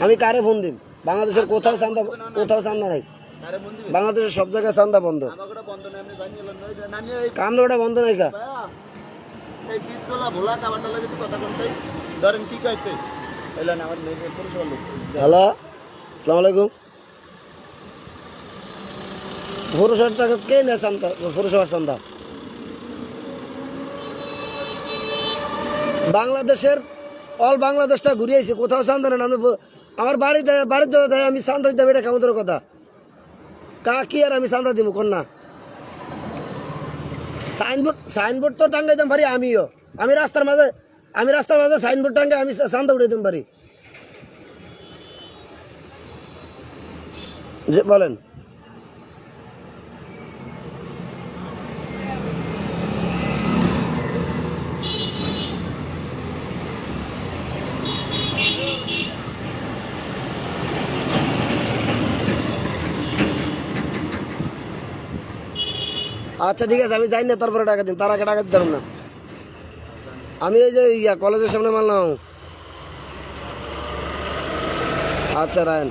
আমি কারে ফোন দিম? বাংলাদেশের কোথাও চান্দা নাই। বাংলাদেশের সব জায়গায় চান্দা বন্ধ। কামড়া ওটা বন্ধ নাই কা? হ্যালো, আসসালামু আলাইকুম। পৌরসভার টাকা কে নেয় চান্দা? পৌরসভার চান্দা বাংলাদেশের অল বাংলাদেশটা ঘুরিয়েছে, কোথাও চান্দা নেন। আমি আমার বাড়িতে দেয়, আমি চান্দা দিতে এটা কেমন কথা? কি আর আমি চান্দা দিব কন্যা? সাইনবোর্ড তো টাঙ্গাইতাম পারি আমিও। আমি রাস্তার মাঝে সাইনবোর্ড টাঙ্গে আমি চান্দা উঠে দিতে পারি। যে বলেন, আচ্ছা ঠিক আছে, আমি যাই না, তারপরে টাকা দিন। তার আগে টাকা দিতে পারব না। আমি এই যে কলেজের সামনে মারলাম। আচ্ছা রায়ন।